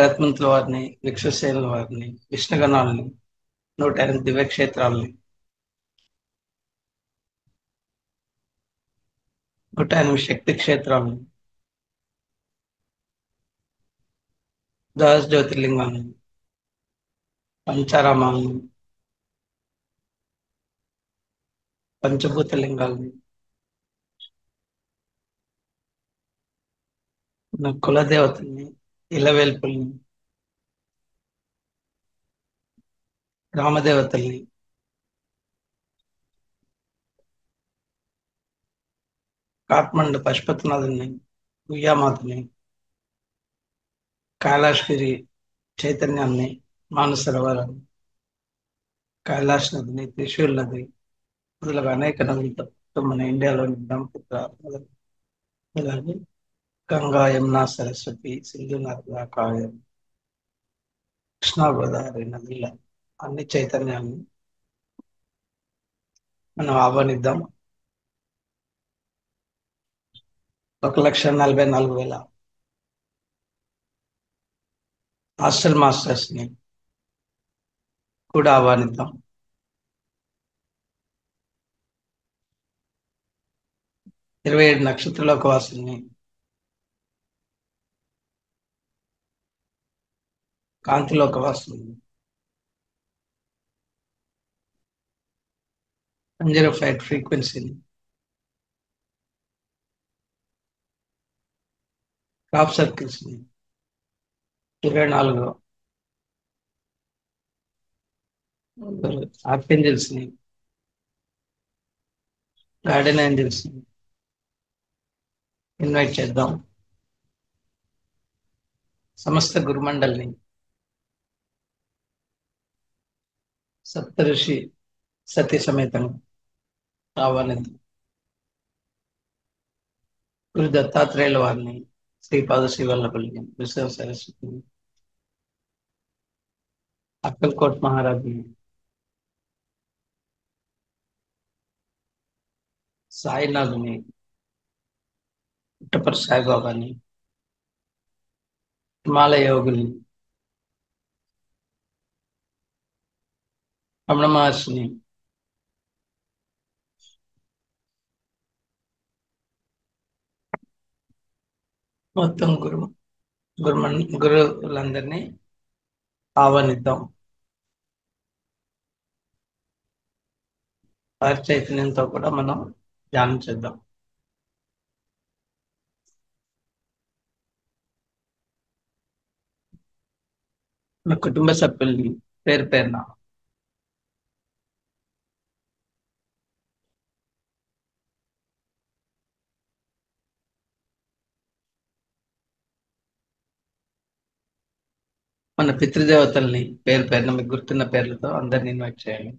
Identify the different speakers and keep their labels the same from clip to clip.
Speaker 1: గరుత్మంతుల వారిని, విశ్వసేనుల వారిని, విష్ణుగణాలని, 108 దివ్యక్షేత్రాలని, 108 శక్తి క్షేత్రాలని, ద్వాదశ జ్యోతిర్లింగాలని, పంచారామాలని, పంచభూత లింగాలని, మన కులదేవతల్ని, ఇలవేల్పుల్ని, గ్రామదేవతల్ని, కాట్మండు పశుపతినాథుని, గుయ్యామాతని, కైలాసగిరి చైతన్యాన్ని, మానసరోవరాన్ని, కైలాష్ నదిని, త్రిశూల్ నది మొదలగు అనేక నదులతో మన ఇండియాలోని బ్రహ్మపుత్ర అలాగే గంగా, యమున, సరస్వతి, సింధు నర్మదా, కావేరి, కృష్ణా, గోదావరి నదుల అన్ని చైతన్యాన్ని మనం ఆహ్వానిద్దాం. 1,44,000 హాస్టల్ మాస్టర్స్ ని కూడా ఆహ్వానిద్దాం. ఇరవై 27 నక్షత్రలోక వాసుల్ని, కాంతిలోక వాసుల్ని, 105 ఫ్రీక్వెన్సీని, క్రాప్ సర్కిల్స్ ని, 24 ఆర్కేంజల్స్ ని, గార్డెన్ ఏంజల్స్ ని ఇన్వైట్ చేద్దాం. సమస్త గురుమండల్ని, సప్తఋషి సతీ సమేతంగా ఆహ్వానిద్దాం. గురు దత్తాత్రేయుల వారిని, శ్రీపాద శ్రీవల్లభుల్ని, విశ్వ సరస్వతిని, అక్కల్కోట్ మహారాజ్ని, సాయినాథుని, పుట్టపర్తి సాయిబాబాని, హిమాలయ యోగుల్ని, రమణ మహర్షిని, మొత్తం గురువులందరినీ ఆహ్వానిద్దాం. వారి చైతన్యంతో కూడా మనం ధ్యానం చేద్దాం. మన కుటుంబ సభ్యుల్ని పేరు పేరున మన పితృదేవతల్ని పేరు పేరున మీకు గుర్తున్న పేర్లతో అందరిని ఇన్వైట్ చేయాలి.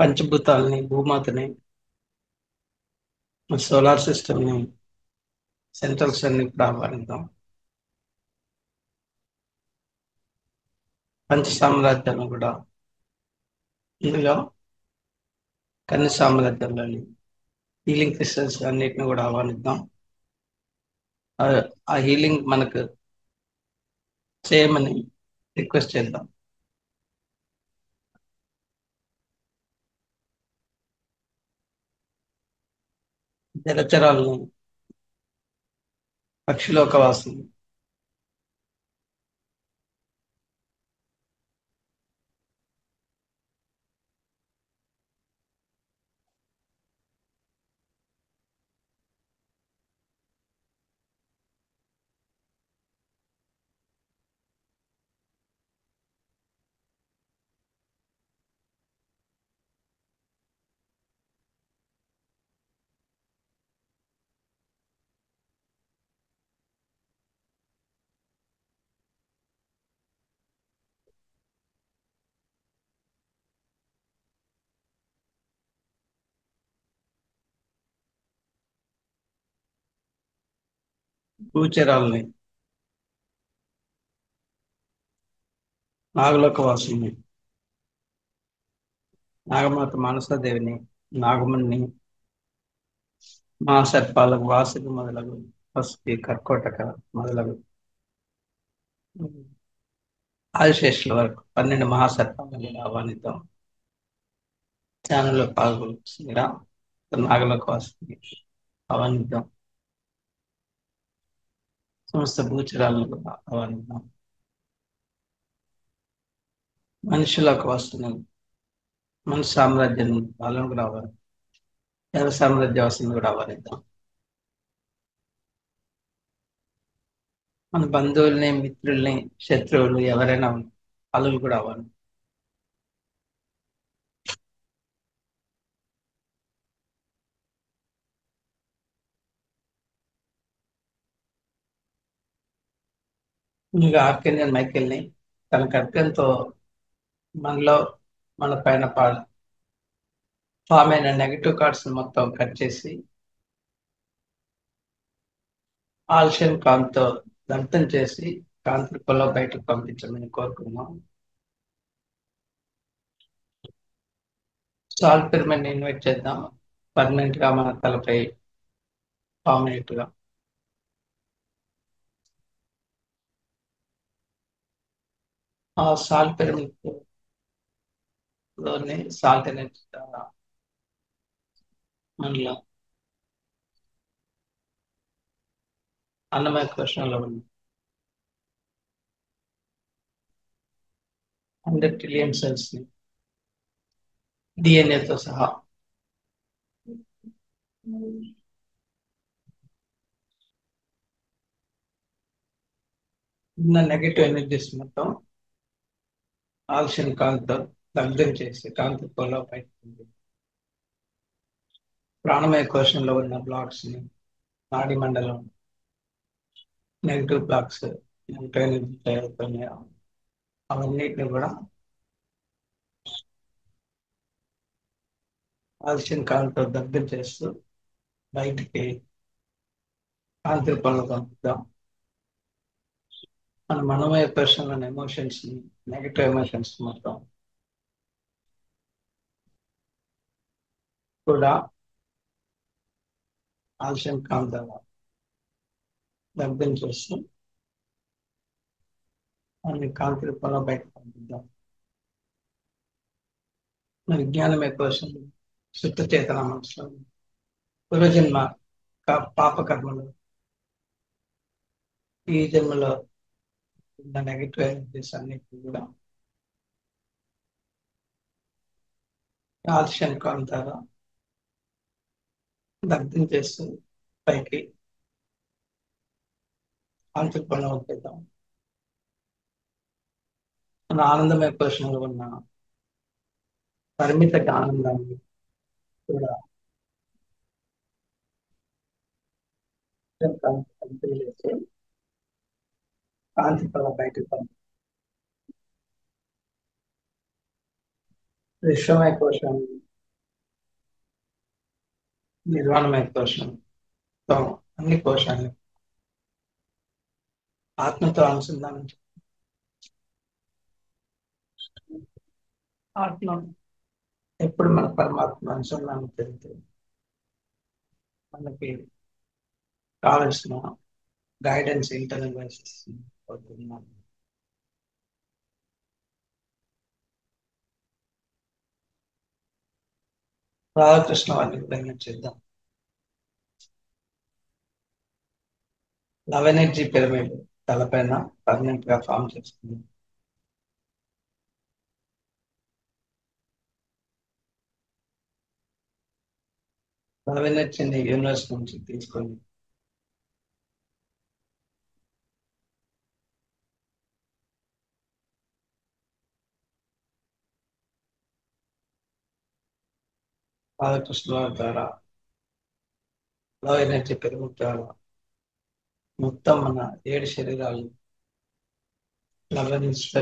Speaker 1: పంచభూతాలని, భూమాతని, సోలార్ సిస్టమ్ని, సెంట్రల్స్ అన్ని కూడా ఆహ్వానిద్దాం. పంచ సామ్రాజ్యాలను కూడా, ఇందులో కన్య సామ్రాజ్యాలని, హీలింగ్ క్రిస్టల్స్ అన్నిటిని కూడా ఆహ్వానిద్దాం. ఆ ఆ హీలింగ్ మనకు చేయమని రిక్వెస్ట్ చేద్దాం. జలచరాలను, పక్షిలోకవాసులు, భూచరాల్ని, నాగలోకవాసుల్ని, నాగమాత మానసాదేవిని, నాగమణిని, మహాసర్పాలకు, వాసుకి మొదలగు, పసుపి, కర్కోటక మొదలగు ఆదిశేషుల వరకు 12 మహాసర్పాలను కూడా ఆహ్వానిద్దాం. ఛానల్లో పాల్గొల్సిందిగా నాగలోకవాసుని ఆహ్వానిద్దాం. సమస్త భూచరాలను కూడా ఆహ్వానిద్దాం. మనుషులకు వస్తున్న మనిషి సామ్రాజ్యం వాళ్ళను కూడా ఆహ్వానిద్దాం. దేవ సామ్రాజ్యవాసులను కూడా ఆహ్వానిద్దాం. మన బంధువుల్ని, మిత్రుల్ని, శత్రువులు ఎవరైనా వాళ్ళు కూడా ఆహ్వానిద్దాం. ఇంకా ఆర్కేంజల్ మైకేల్ని తన ఖడ్గంతో మనలో మన పైన ఫామ్ అయిన నెగటివ్ కార్డ్స్ మొత్తం కట్ చేసి ఆల్షియన్ కాంతితో దగ్ధం చేసి కాంతి రూపంలో బయటకు పంపించమని కోరుకున్నాం. సాల్ పిరమిడ్ ఇన్వైట్ చేద్దాం. పర్మనెంట్ గా మన తలపై ఫామ్ అయ్యేట్టుగా. ఆ సాల్ పిరమిడ్ లోని సాల్ట్ ఎనర్జీ ద్వారా మనలో అన్నమయ కోశంలో ఉన్న 100 ట్రిలియన్ సెల్స్ ని డిఎన్ఏతో సహా ఉన్న నెగటివ్ ఎనర్జీస్ మొత్తం ఆల్షియన్ కాంతితో దగ్ధం చేసి కాంతి రూపంలో బయటకు ప్రాణమయ కోశంలో ఉన్న బ్లాక్స్ ని, నాడి మండలం నెగిటివ్ బ్లాక్స్, నెగిటివ్ ఎనర్జీ తయారవుతున్నాయో అవన్నిటిని కూడా ఆల్షియన్ కాంతితో దగ్ధం చేస్తూ బయటికి కాంతి రూపంలో పంపుతాం. మన మనమయ కోశంలోని ఎమోషన్స్ ని, నెగిటివ్ ఎమోషన్స్ మొత్తం కూడా ఆల్షియన్ కాంతి ద్వారా దగ్ధం చేస్తూ అన్ని కాంతి రూపంలో బయటకు పంపిద్దాం. మరి జ్ఞానమయ కోసం శుద్ధ చేతన మనసులో పూర్వజన్మ పాప కర్మలు, ఈ జన్మలో ఉన్న నెగిటివ్ ఎనర్జీస్ అన్నిటిని కూడా ఆల్షియన్ కాంతి ద్వారా దగ్ధం చేస్తూ పైకి కాంతి రూపంలో పంపిద్దాం. మన ఆనందమయ కోశంలో ఉన్న పరిమిత ఆనందాన్ని కూడా కాంతి చేసి కాంతి పొల బయటకు పంపి విశ్వమయ కోశం, నిర్వాణమయ కోశం, అన్ని కోశాన్ని ఆత్మతో అనుసంధానం ఆత్మ ఎప్పుడు మన పరమాత్మ అనుసంధానం చెందితే మనకి కావలసిన గైడెన్స్ ఇంటర్నల్ వైసెస్ అవుతున్నాం. రాధాకృష్ణ వారిని ఎప్పుడైనా చేద్దాం. లవ్ ఎనర్జీ పిరమిడ్ తలపైన పర్మనెంట్ గా ఫామ్ చేసుకుంది. లవ్ ఎనర్జీని యూనివర్స్ నుంచి తీసుకొని రాధాకృష్ణ వారి ద్వారా లవ్ ఎనర్జీ పిరమిడ్ ద్వారా మొత్తం మన 7 శరీరాలు లవ్ ఎనర్జీతో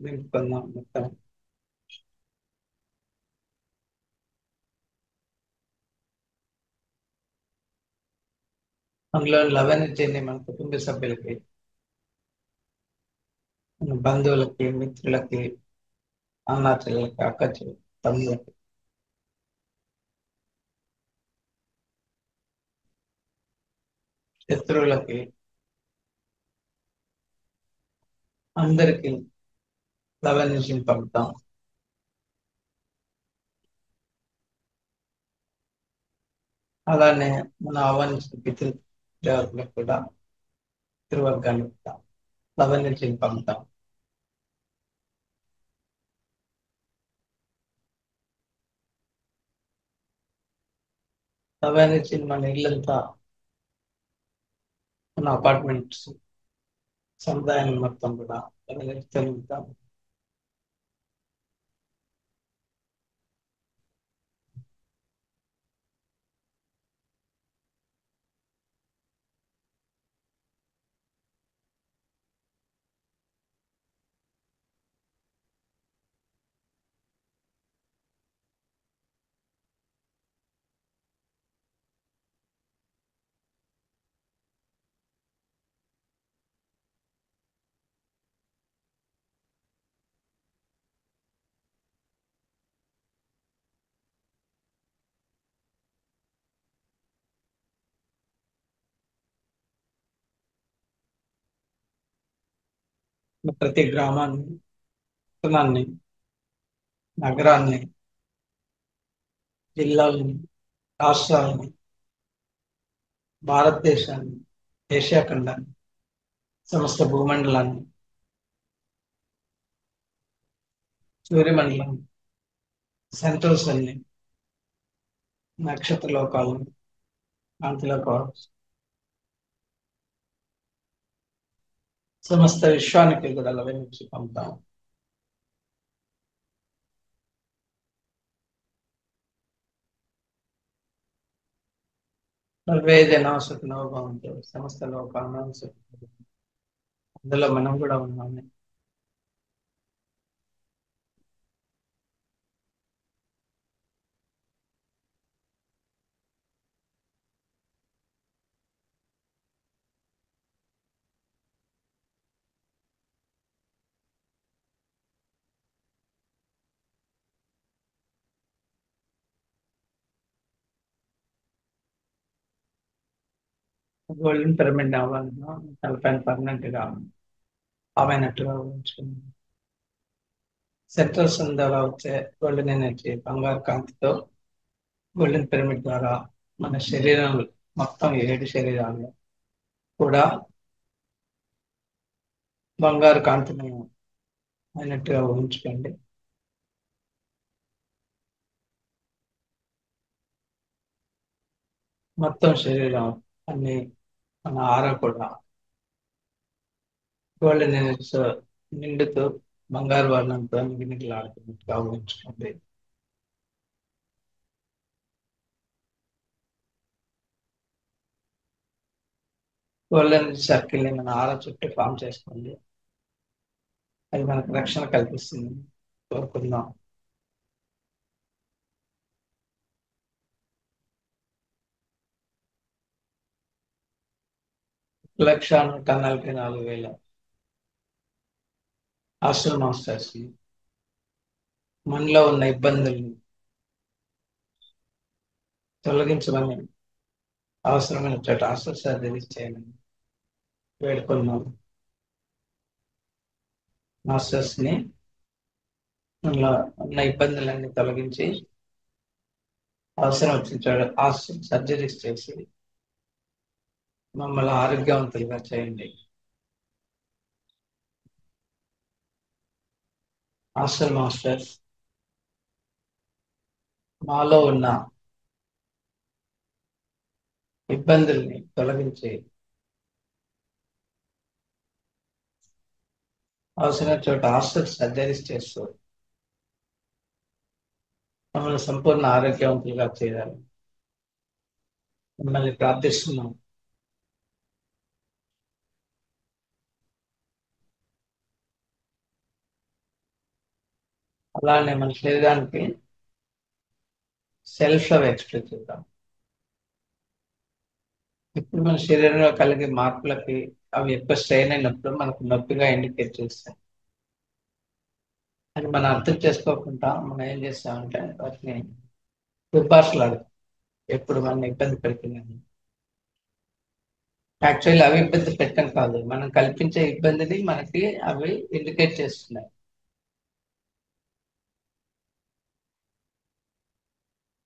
Speaker 1: నింపుకున్నాం మొత్తం. అందులో లవ్ ఎనర్జీని మన కుటుంబ సభ్యులకి, మన బంధువులకి, మిత్రులకి, అన్న చెల్లెలకి, అక్క చెల్లెలకి, తమ్ములకి, శత్రువులకి, అందరికి లవ్ ఎనర్జీని పంపుతాం. అలానే మన ఆహ్వానించిన పితృదేవతలకు కూడా, పితృవర్గానికి కూడా లవ్ ఎనర్జీని పంపుతాం. లవ్ ఎనర్జీని మన ఇల్లంతా, మన అపార్ట్మెంట్స్, సముదాయం మొత్తం కూడా లవ్ ఎనర్జీతో నింపుతాం. ప్రతి గ్రామాన్ని, పట్టణాన్ని, నగరాన్ని, జిల్లాల్ని, రాష్ట్రాలని, భారతదేశాన్ని, ఏషియా ఖండాన్ని, సమస్త భూమండలాన్ని, సూర్యమండలం, సెంట్రల్స్ అన్ని, నక్షత్ర లోకాలను, కాంతి లోకాలు, సమస్త విశ్వానికి కూడా లవ్ ఎనర్జీ పంపుతాం. సర్వే జనా సుఖినో భవంతు, సమస్త లోకానాం సుఖినో భవంతు. అందులో మనం కూడా ఉన్నాము. గోల్డెన్ పిరమిడ్ అవ్వాలన్నా తలపైన పర్మనెంట్ గా అవైనట్టుగా ఉంచుకున్నాం. సెంట్రల్ సన్ ద్వారా వచ్చే గోల్డెన్ ఎనర్జీ బంగారు కాంతితో గోల్డెన్ పిరమిడ్ ద్వారా మన శరీరం మొత్తం 7 శరీరాలు కూడా బంగారు కాంతిని అయినట్టుగా ఊహించుకోండి. మొత్తం శరీరం అన్ని, మన ఆరా కూడా గోల్డెన్ ఎనర్జీతో నిండుతూ బంగారు వర్ణంతో నిగినిగిలాడుతున్నట్టుగా ఊహించుకోండి. గోల్డెన్ సర్కిల్ ని మన ఆరా చుట్టూ ఫామ్ చేసుకోండి. అది మనకు రక్షణ కల్పిస్తుంది. కోరుకుందాం. లక్ష 144,000 హాస్టల్ మాస్టర్స్ మనలో ఉన్న ఇబ్బందుల్ని తొలగించమని, అవసరమైన చోట హాస్టల్ సర్జరీస్ చేయమని వేడుకున్నాం. మాస్టర్స్ ని అందులో ఉన్న ఇబ్బందులన్నీ తొలగించి అవసరం వచ్చిన చోట సర్జరీస్ చేసి మమ్మల్ని ఆరోగ్యవంతులుగా చేయండి. మాస్టర్స్ మాలో ఉన్న ఇబ్బందుల్ని తొలగించి అవసరం చోట సర్జరీస్ చేస్తూ మమ్మల్ని సంపూర్ణ ఆరోగ్యవంతులుగా చేయాలి. మిమ్మల్ని ప్రార్థిస్తున్నాం. అలానే మన శరీరానికి సెల్ఫ్ లవ్ ఎక్స్ప్రెస్ చేద్దాం. ఇప్పుడు మన శరీరంలో కలిగే మార్పులకి అవి ఎక్కువ స్ట్రెయిన్ అయినప్పుడు మనకు నొప్పిగా ఇండికేట్ చేస్తాయి. అని మనం అర్థం చేసుకోకుండా మనం ఏం చేస్తామంటే వాటిని దుర్భాషలాడు ఎప్పుడు మనం ఇబ్బంది పెడుతున్నాము. యాక్చువల్లీ అవి ఇబ్బంది పెట్టడం కాదు, మనం కల్పించే ఇబ్బందిని మనకి అవి ఇండికేట్ చేస్తున్నాయి.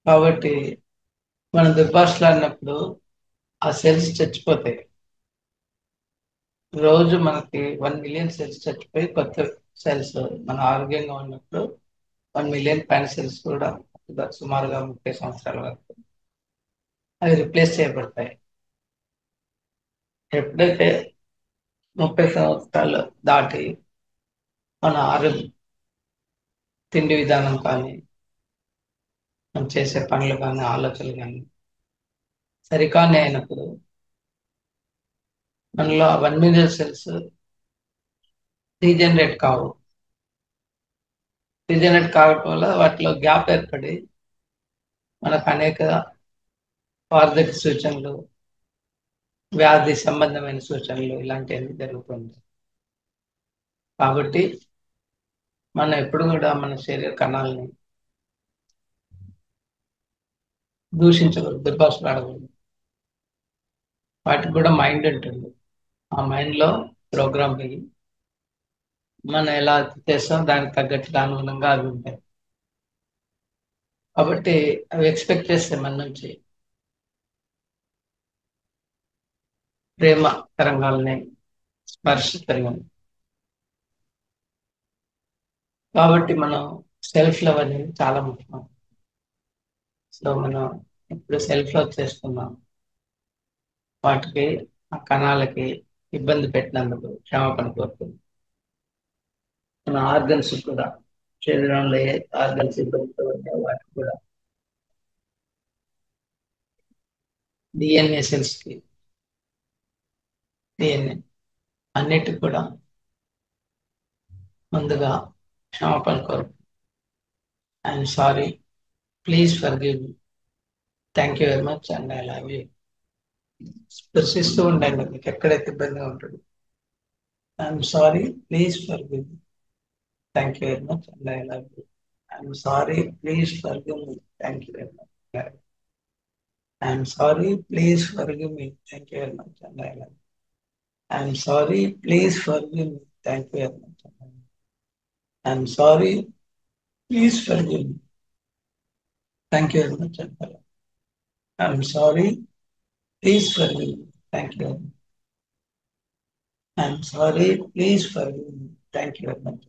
Speaker 1: కాబట్టి మనం దుర్భాషలాడినప్పుడు ఆ సెల్స్ చచ్చిపోతాయి. రోజు మనకి 1 మిలియన్ సెల్స్ చచ్చిపోయి కొత్త సెల్స్ మన ఆరోగ్యంగా ఉన్నప్పుడు 1 మిలియన్ పైన సెల్స్ కూడా సుమారుగా 30 సంవత్సరాల వరకు అవి రిప్లేస్ చేయబడతాయి. ఎప్పుడైతే 30 సంవత్సరాలు దాటి మన ఆరోగ్యం, తిండి విధానం కానీ, మనం చేసే పనులు కానీ, ఆలోచనలు కానీ సరికానే అయినప్పుడు మనలో 1 మిలియన్ సెల్స్ రీజనరేట్ కావు. రీజనరేట్ కావటం వల్ల వాటిలో గ్యాప్ ఏర్పడి మనకు అనేక వార్ధక్య సూచనలు, వ్యాధి సంబంధమైన సూచనలు ఇలాంటివన్నీ జరుగుతుంది. కాబట్టి మనం ఎప్పుడు కూడా మన శరీర కణాలని దూషించకూడదు, దుర్భాషలాడకూడదు. వాటికి కూడా మైండ్ ఉంటుంది. ఆ మైండ్లో ప్రోగ్రామ్ అయ్యి మనం ఎలా చేస్తాం దానికి తగ్గట్టుగా అనుగుణంగా అవి ఉంటాయి. కాబట్టి అవి ఎక్స్పెక్ట్ చేస్తే మన నుంచి ప్రేమ తరంగాలని, స్పర్శ తరంగాలని. కాబట్టి మనం సెల్ఫ్ లవ్ అనేది చాలా ముఖ్యం. సో మనం ఇప్పుడు సెల్ఫ్ లవ్ చేసుకున్నాం, వాటికి ఆ కణాలకి ఇబ్బంది పెట్టినందుకు క్షమాపణ కోరుతుంది. మన ఆర్గన్స్ కూడా, శరీరంలో ఏ ఆర్గన్స్ ఇబ్బందితో ఉంటాయో వాటికి కూడా, డిఎన్ఏ సెల్స్కి, డిఎన్ఏ అన్నిటికి కూడా ముందుగా క్షమాపణ కోరు. I'm sorry, please forgive me, thank you very much and I love you. స్పర్శిస్తూ ఉండండి మీకు ఎక్కడైతే ఇబ్బందిగా ఉంటుంది. I'm sorry, please forgive me, thank you very much and I love you. I'm sorry, please forgive me, thank you very much. I'm sorry, please forgive me, thank you very much and I love you. I'm sorry, please forgive me, thank you very much. I'm sorry, please forgive me, thank you very much and I love you. I'm sorry, please forgive me, thank you very much. I'm sorry, please forgive me. Thank you very much.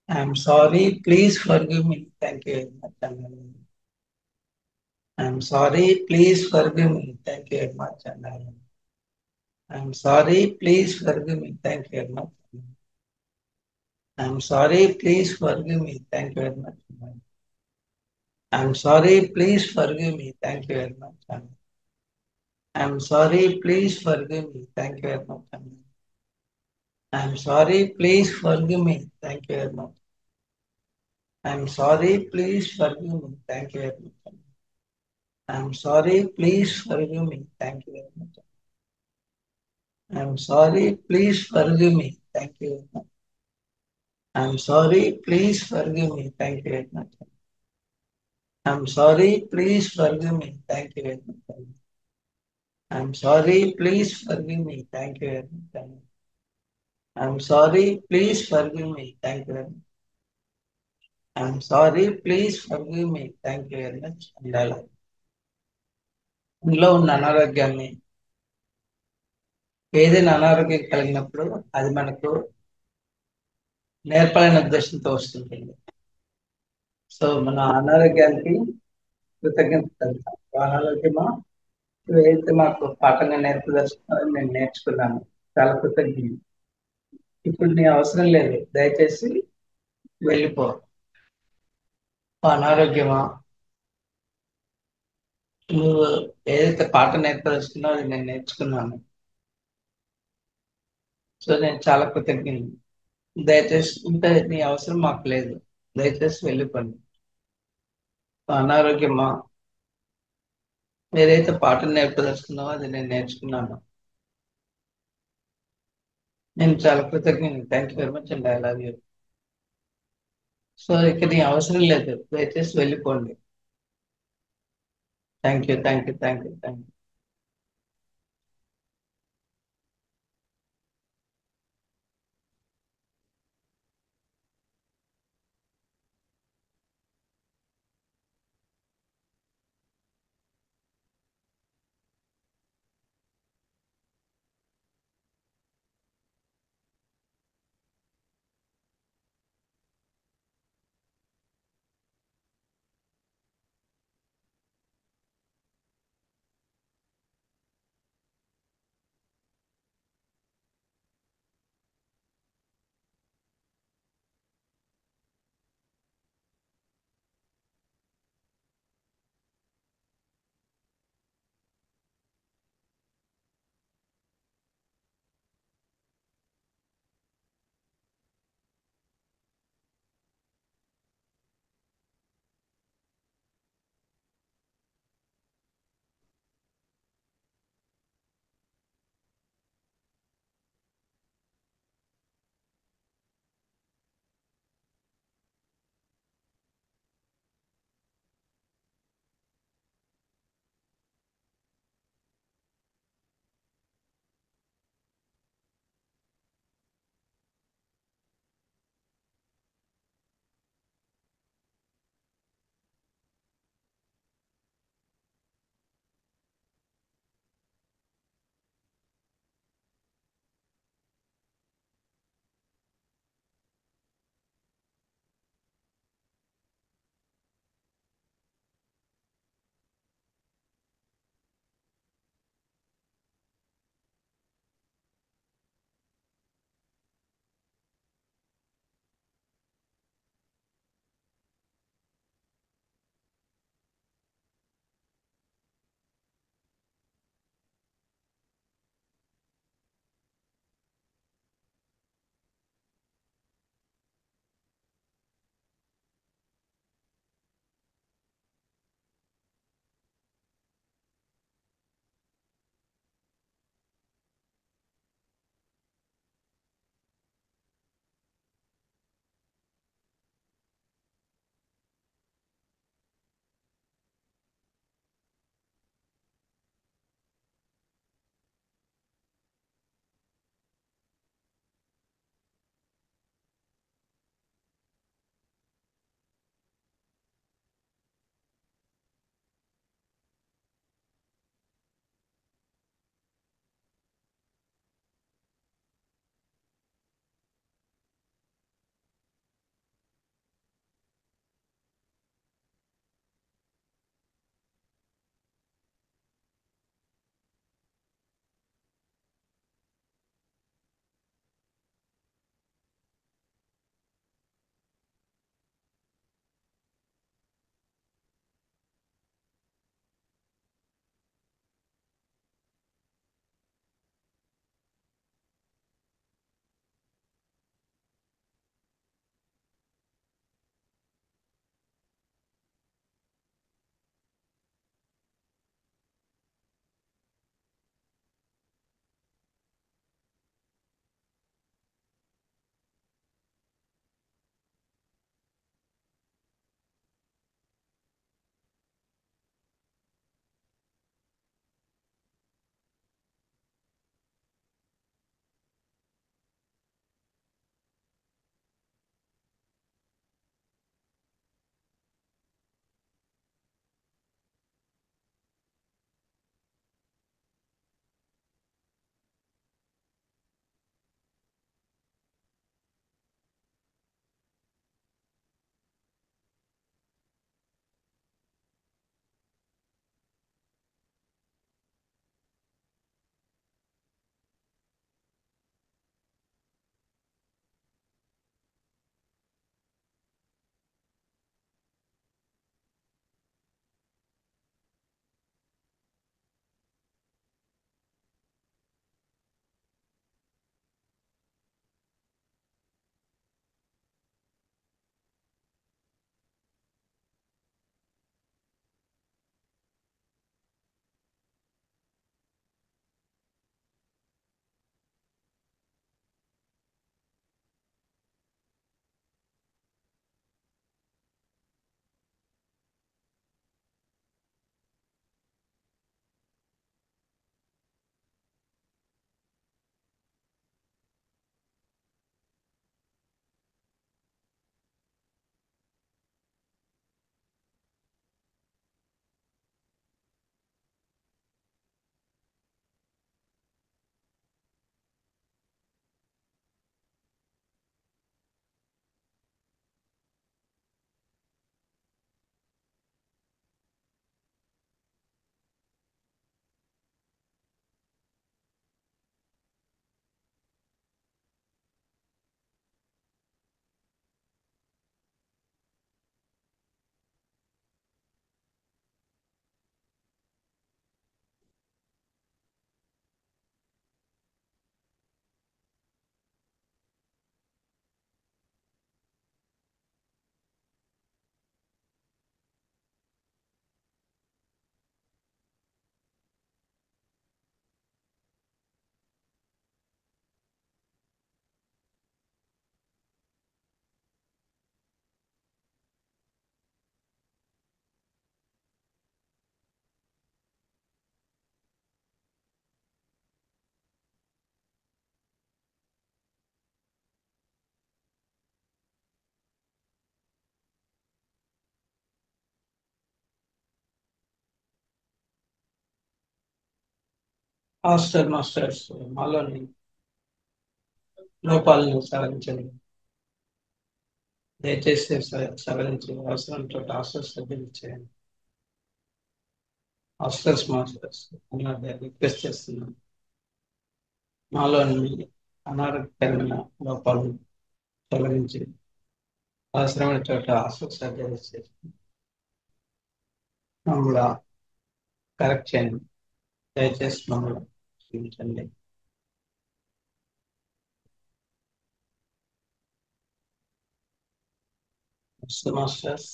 Speaker 1: I'm sorry, please forgive me. Thank you very much. I'm sorry, please forgive me. Thank you very much. I'm sorry, please forgive me. Thank you very much. I'm sorry, please forgive me. Thank you very much. I'm sorry, please forgive me. Thank you very much. I'm sorry, please forgive me. Thank you very much. I'm sorry, please forgive me. Thank you very much. I'm sorry, please forgive me. Thank you very much. I'm sorry, please forgive me. Thank you very much. I'm sorry, please forgive me. Thank you very much. I'm sorry, please forgive me. Thank you very much. I'm sorry, please forgive me. Thank you very much. I'm sorry, please forgive me. Thank you very much. I'm sorry, please forgive me. Thank you very much. I'm sorry, please forgive me. Thank you very much. ఉండాలి. ఇందులో ఉన్న అనారోగ్యాన్ని ఏదైనా అనారోగ్యం కలిగినప్పుడు అది మనకు నేర్పాలనే ఉద్దేశంతో వస్తుంటుంది. సో మన అనారోగ్యానికి కృతజ్ఞత తెలుపుతాం. అనారోగ్యమా ఏదైతే మాకు పాఠంగా నేర్పదలుచుకున్నారో నేను నేర్చుకున్నాను. చాలా కృతజ్ఞత. ఇప్పుడు నీ అవసరం లేదు. దయచేసి వెళ్ళిపో. అనారోగ్యమా నువ్వు ఏదైతే పాట నేర్పదలుచుకున్నావో అది నేను నేర్చుకున్నాను. సో నేను చాలా కృతజ్ఞతలు. దయచేసి ఇంకా నీ అవసరం మాకు లేదు. దయచేసి వెళ్ళిపోండి. అనారోగ్యమా ఏదైతే పాట నేర్పదలుచుకున్నావో అది నేను నేర్చుకున్నాను. నేను చాలా కృతజ్ఞతలు. Thank you very much and I love you. So ఇక నీ అవసరం లేదు. దయచేసి వెళ్ళిపోండి. Thank you, thank you, thank you, thank you. Hostel masters మాలోని లోపాలను సవరించండి. దయచేసి సవరించి అవసరం చోట హాస్టల్ సభ్యులు చేయండి. హాస్టల్స్ మాస్టర్స్ రిక్వెస్ట్ చేస్తున్నాను. మాలోని అనారోగ్యకరమైన లోపాలను తొలగించి అవసరమైన చోట హాస్టల్ సర్జరీ చేసి మమ్మల్ని కరెక్ట్ చేయండి. దయచేసి మమ్మల్ని క్షమించండి. మాస్టర్స్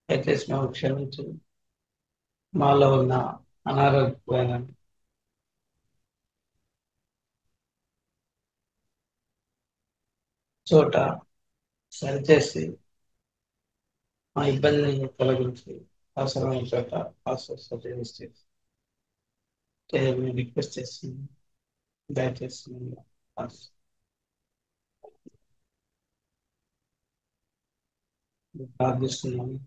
Speaker 1: దయచేసి మమ్మల్ని క్షమించి మాలో ఉన్న అనారోగ్యమైన చోట సరిచేసి మా ఇబ్బందిని తొలగించి అవసరమైన చోట హాస్టల్ సర్జరీ చేసి రిక్వెస్ట్ చేస్తున్నాను. దయచేసి ప్రార్థిస్తున్నాను.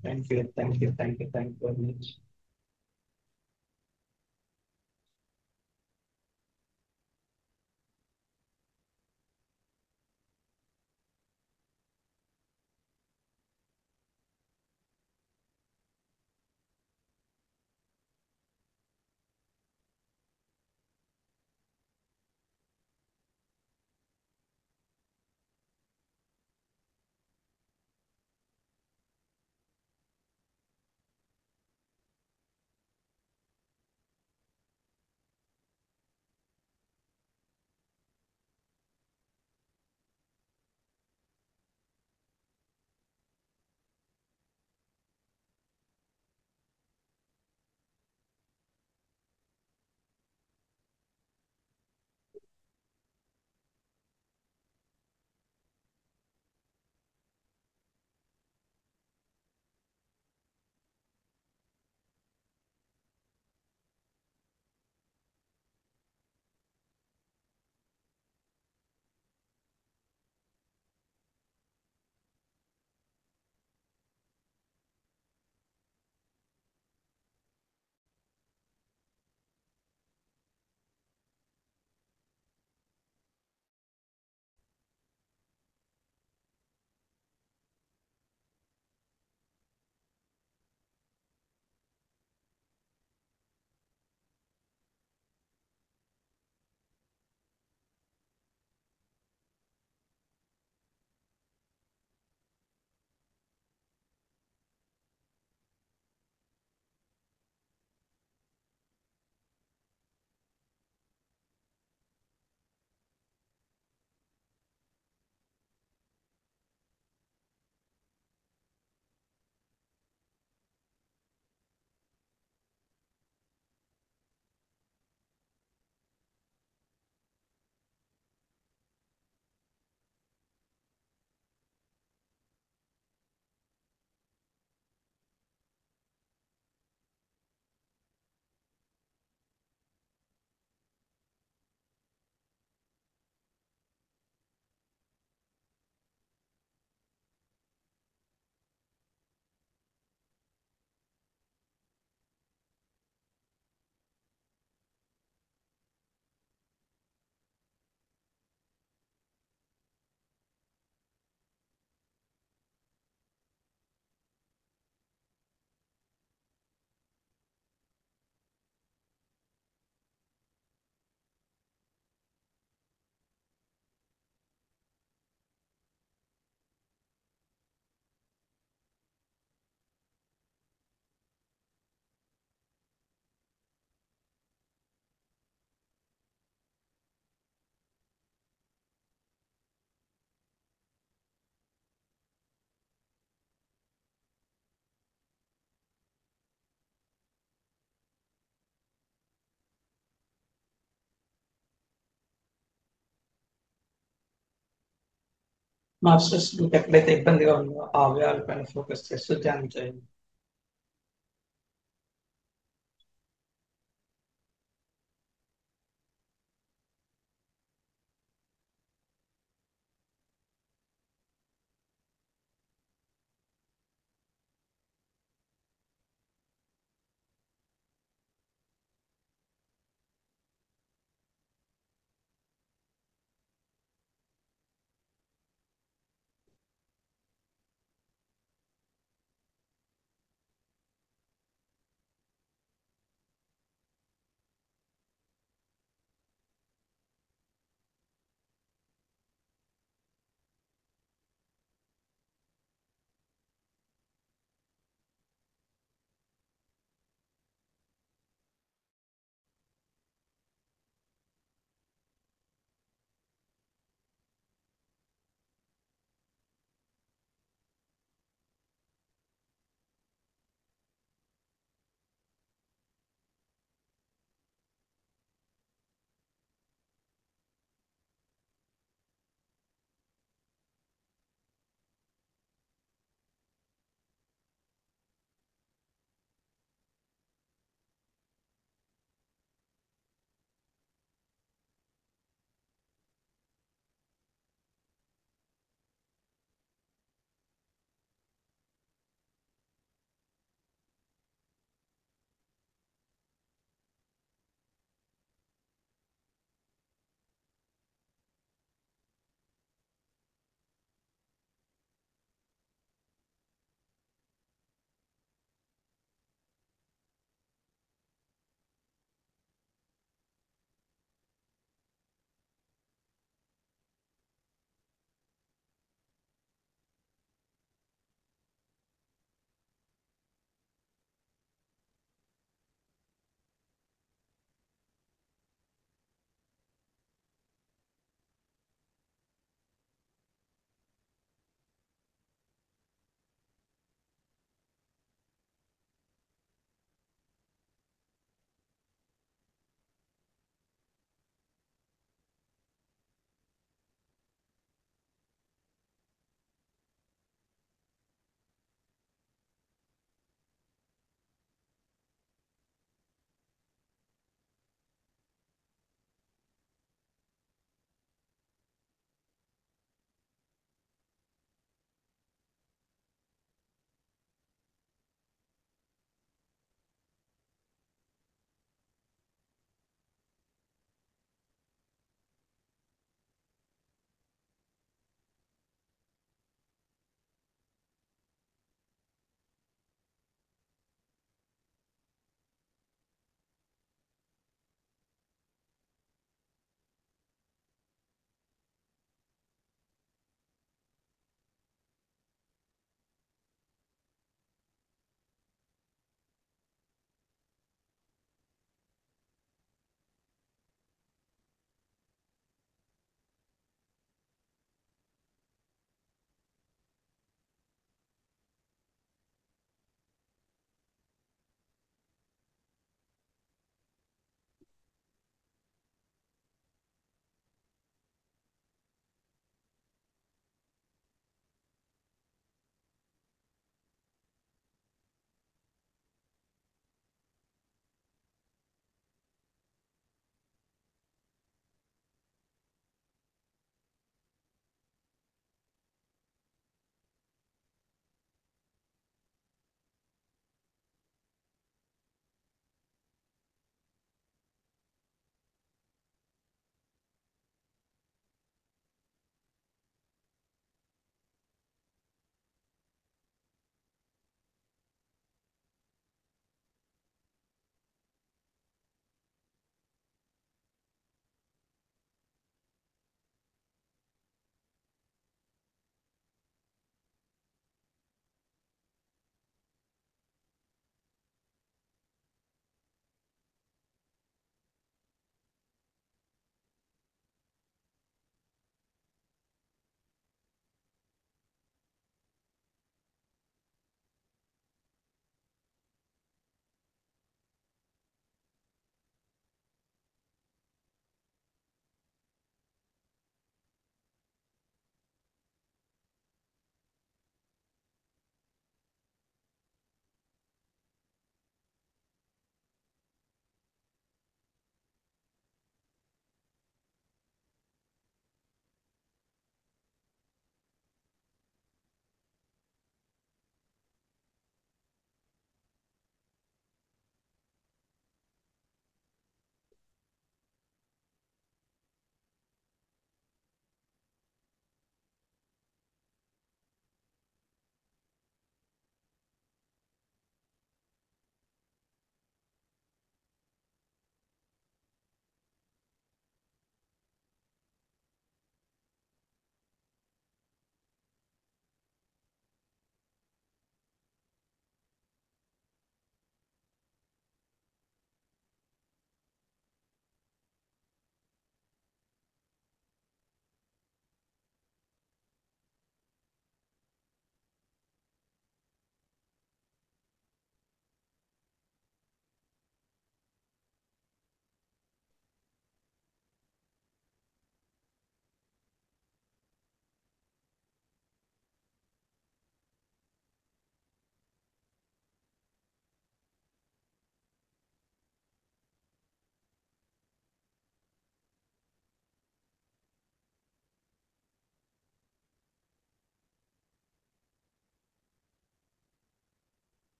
Speaker 1: Thank you very much. Masters మీకు ఎక్కడైతే ఇబ్బందిగా ఉందో ఆ అవయవాల పైన ఫోకస్ చేస్తూ ధ్యానం చేయండి.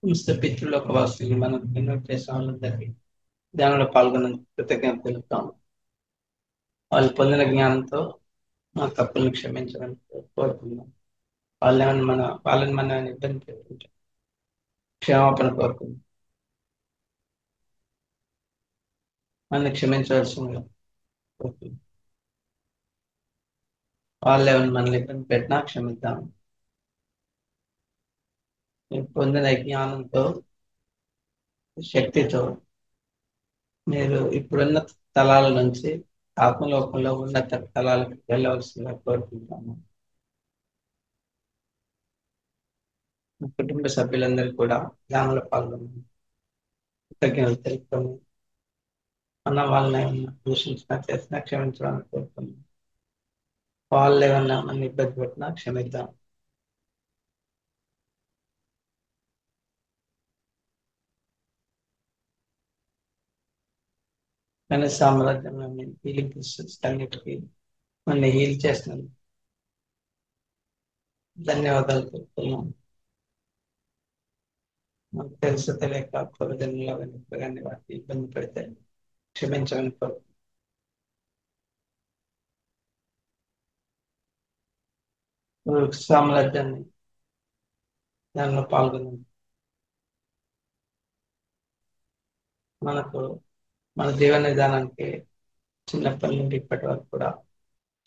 Speaker 1: సమస్త పితృలోక వాసులు మనం ఇన్వైట్ చేసిన వాళ్ళందరికీ ధ్యానంలో పాల్గొన్న కృతజ్ఞత తెలుపుతాం. వాళ్ళు పొందిన జ్ఞానంతో మా తప్పులను క్షమించడానికి కోరుకుందాం. వాళ్ళని మన ఇబ్బంది పెట్టుకుంటాం, క్షమాపణ కోరుకుందాం. మన క్షమించవలసిందిగా కోరుకుందాం. వాళ్ళు ఏమైనా మనల్ని ఇబ్బంది పెట్టినా క్షమిద్దాం. మీరు పొందిన జ్ఞానంతో, శక్తితో మీరు ఇప్పుడున్న స్థలాల నుంచి ఆత్మలోకంలో ఉన్నత స్థలాలకు వెళ్ళవలసిందిగా కోరుకుంటాము. కుటుంబ సభ్యులందరూ కూడా ధ్యానంలో పాల్గొన్నారు. కృతజ్ఞతలు తెలుపుకొని మన వాళ్ళని ఏమన్నా దూషించినా చేసినా క్షమించడానికి కోరుతున్నాం. వాళ్ళు ఏమన్నా మన ఇబ్బంది పెట్టినా క్షమిద్దాం. కానీ సామ్రాజ్యంలోని హీలింగ్ క్రిస్టల్స్ అన్నిటికీ మన హీల్ చేస్తున్నాం. ధన్యవాదాలు తెలుపుతున్నాం. మనకు తెలుసు తెలియక పూర్వజన్మలో కానీ వాటికి ఇబ్బంది పెడితే క్షమించమని సామ్రాజ్యాన్ని దానిలో పాల్గొన్నాం. మనకు మన జీవన విధానానికి చిన్నప్పటి నుండి ఇప్పటి వరకు కూడా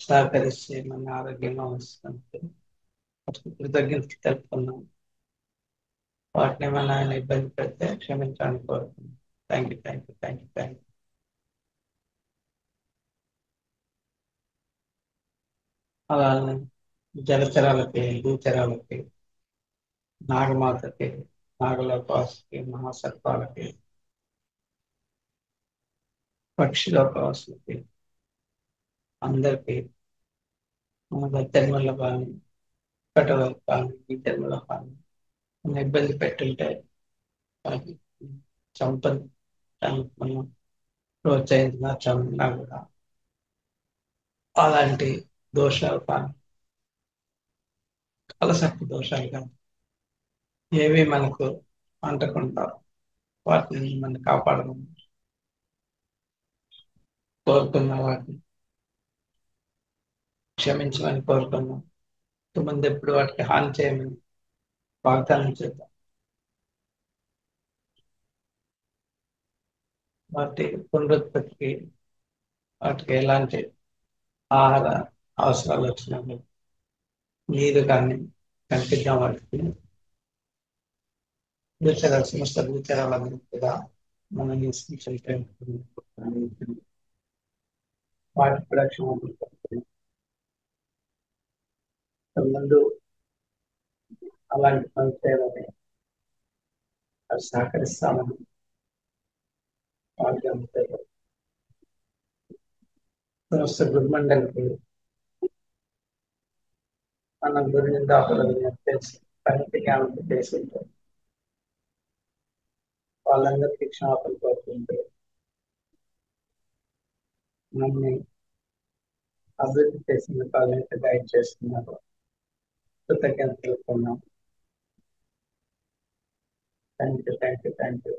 Speaker 1: సహకరిస్తే మన ఆరోగ్యంగా ఉంచుతుంది. కృతజ్ఞతలు తెలుపుతున్నాం. వాటిని మన ఆయన ఇబ్బంది పెడితే క్షమించడానికి కోరుతున్నాం. Thank you, thank you, thank you, thank you. అలానే జలచరాలకి, భూచరాలకి, నాగమాతకి, నాగలోకవాసులకి, మహాసర్పాలకి, పక్షిలోకవాసులకి అందరికీ మన జన్మలో కానీ ఇప్పటిలో కానీ ఈ జన్మలో కానీ మన ఇబ్బంది పెట్టుంటే వాటిని చంపడానికి మనం ప్రోత్సహించినా చంపినా కూడా అలాంటి దోషాలు కానీ అలసక్తి దోషాలు కానీ ఏవి మనకు అంటకుండా వాటిని మనం కాపాడమని కోరుకున్న వాటిని క్షమించమని కోరుకున్నాం. ముందు ఎప్పుడు వాటికి హాని చేయమని వాగ్దానం చేద్దాం. వాటి పునరుత్పత్తికి వాటికి ఎలాంటి ఆహార అవసరాలు వచ్చినప్పుడు నీరు కానీ కనిపిద్దాం. వాటికి భూచరాలు, సమస్త భూచరాలన్నీ కూడా మనం వాటి కూడా క్షమాపణ ముందు అలాంటి పని చేయాలని అది సహకరిస్తామని వాళ్ళకి అందుతాయి. సమస్త గురుమండలికి మన గురిని దాఖలు తెలిసి పనికి జ్ఞానం చేసి ఉంటారు. వాళ్ళందరికీ క్షమాపణ కోరుతుంటే మమ్మల్ని అభివృద్ధి చేసిన వాళ్ళని గైడ్ చేస్తున్నారు. కృతజ్ఞత తెలుపుకున్నాం. Thank you, thank you, thank you.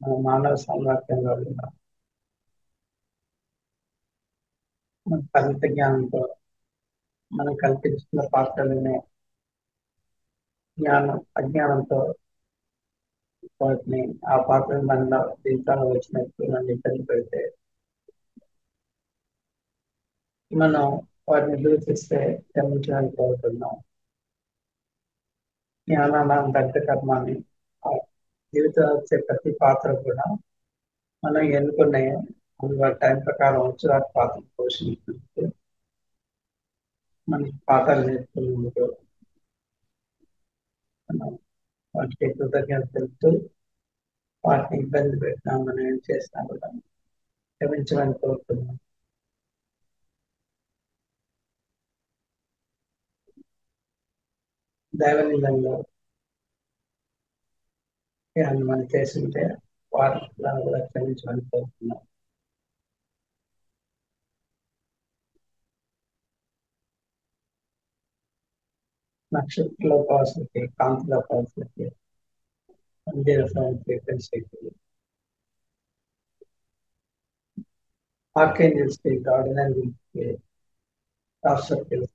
Speaker 1: మన మానవ సామర్థ్యంలో మన పరిమిత జ్ఞానంతో మనం కల్పించుకున్న పాత్రలనే అజ్ఞానంతో వాటిని ఆ పాత్రను మన జీవితంలో వచ్చినట్టు మనం ఇబ్బంది పెడితే మనం వాటిని దూషిస్తే క్షమించడానికి కోరుతున్నాం. జ్ఞానాన్ని దగ్ధ కర్మాన్ని జీవితంలో వచ్చే ప్రతి పాత్ర కూడా మనం ఎన్నుకునే టైం ప్రకారం వచ్చి వాటి పాత్ర పోషించుకుంటూ మనకి పాత్రలు నేర్చుకున్నందుకు మనం వాటికి కృతజ్ఞత తెలుపుతూ వాటిని ఇబ్బంది పెట్టినా మనం ఏం చేసినా కూడా క్షమించమని కోరుతున్నాం. దైవనిందంలో మనం చేస్తుంటే వాటిని కూడా క్షమించమని కోరుతున్నాం. నక్షత్ర పాసులకి కాంతుల పాసులకి మందిర ఫ్రీక్వెన్సీకి ఆర్కేంజల్స్కి గార్డెనర్కి టాప్ సర్కిల్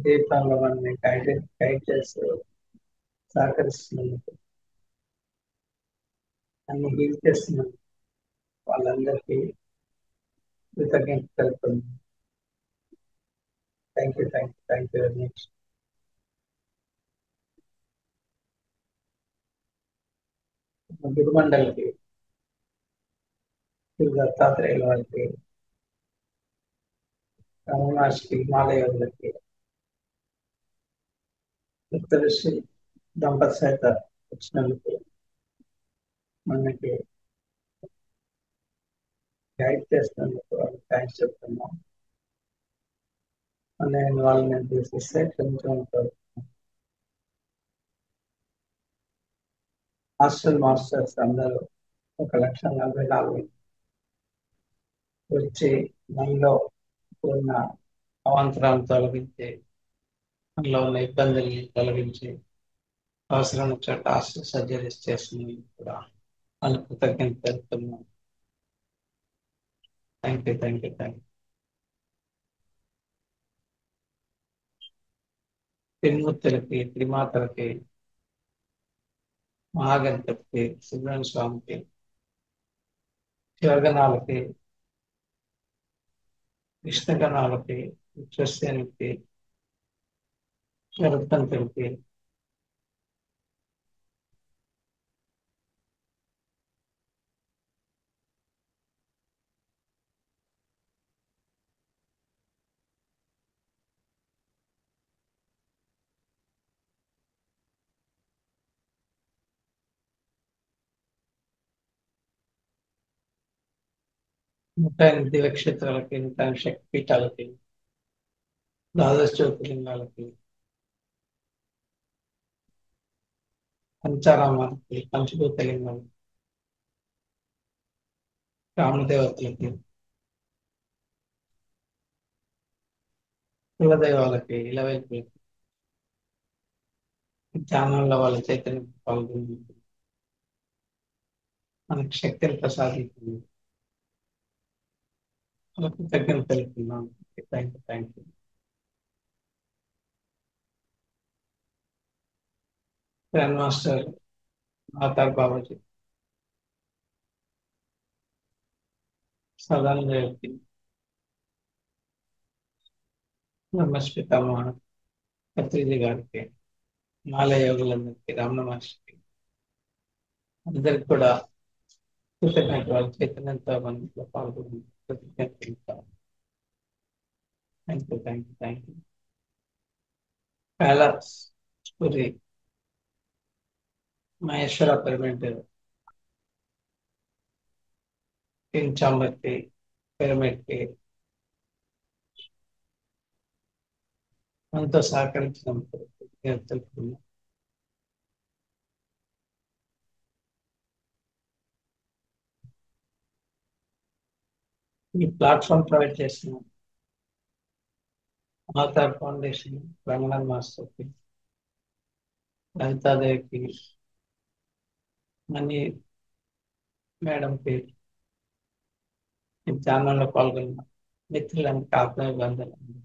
Speaker 1: జీవితంలో మనల్ని గైడ్ చేస్తూ సహకరిస్తున్నందుకు అన్ని హీల్ చేస్తున్నందుకు వాళ్ళందరికీ కృతజ్ఞత తెలుపుతుంది. Thank you very much. గురుమండలికి దత్తాత్రేయుల వారికి రమణాష్కి హిమాలయాలకి ఉత్తరశ్రీ దంపతి సహిత వచ్చినందుకు మనకి గైడ్ చేస్తున్నందుకు వాళ్ళకి థ్యాంక్స్ చెప్తున్నాం. నేను వాళ్ళని తీసిస్తే కొంచెం హాస్టల్ మాస్టర్స్ అందరూ 1,44,000 వచ్చి మనలో ఉన్న అవాంతరాలను తొలగించి మనలో ఉన్న ఇబ్బందుల్ని తొలగించి అవసరం చోట హాస్టల్ సర్జరీస్ చేస్తున్నవి కూడా వాళ్ళ కృతజ్ఞత తెలుపుతున్నాం. Thank you. త్రిమూర్తులకి త్రిమాతలకి మహాగణపతికి సుబ్రహ్మణ్య స్వామికి శివగణాలకి కృష్ణగణాలకి విశ్వసేనుకి శరత్తంతులకి నూట 8 దివ్యక్షేత్రాలకి 108 శక్తిపీఠాలకి ద్వాదశ జ్యోతిర్లింగాలకి పంచారామాలకి పంచభూతలింగాలకి రామదేవతలకి కులదైవాలకి ఇలవేల్పులకి ధ్యానంలో వాళ్ళ చైతన్యం పాల్గొని మనకి శక్తిని ప్రసాదించింది. వాళ్ళకి కృతజ్ఞత తెలుపుతున్నాను. Thank you. గ్రాండ్ మాస్టర్ మాతార్ బాబాజీ సదానందకి బ్రహ్మస్పితామహ పత్రిజీ గారికి మాలయ యోగులందరికీ రమణ మహర్షికి అందరికి కూడా కృతజ్ఞత వాళ్ళ చైతన్యంతో మనలో పాల్గొని కృతజ్ఞత తెలుపుతాను. Thank you. Kailas Puri Maheshwara pyramid king చాంబర్కి పిరమిడ్కి మనతో సహకరించినందుకు కృతజ్ఞత తెలుపుతున్నాను. ఈ ప్లాట్ఫామ్ ప్రొవైడ్ చేసిన మాతార్ ఫౌండేషన్ రమణ మాస్టర్కి లలితాదేవికి మనీ మేడంకి ఈ ఛానల్లో పాల్గొన్న మిత్రులందరికీ ఆత్మీయబంధువులు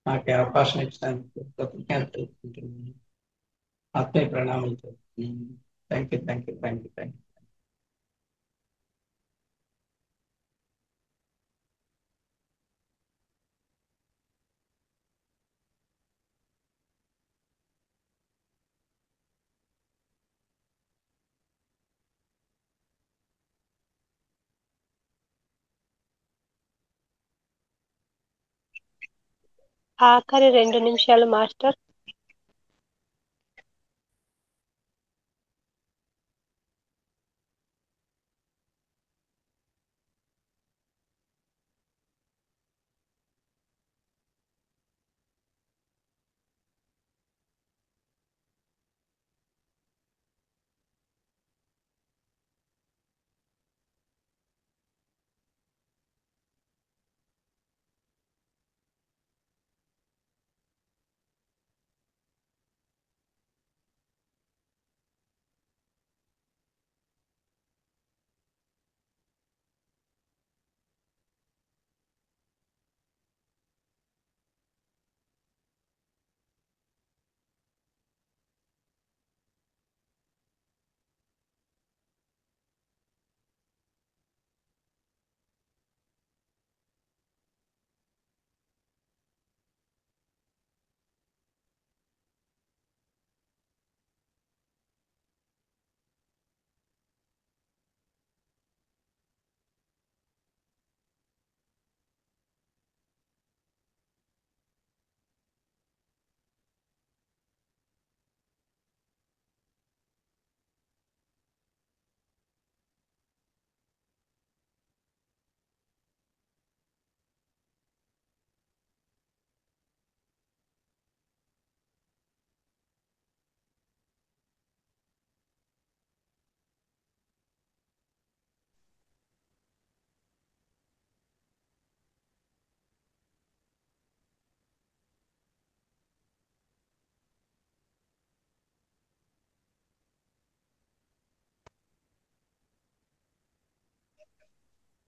Speaker 1: నాకు ఈ అవకాశం ఇచ్చినందుకు కృతజ్ఞత తెలుపుకుంటున్నాను. ఆత్మీయ ప్రణామాలు తెలుపుతున్నాను. Thank you.
Speaker 2: ఆఖరి 2 నిమిషాలు మాస్టర్.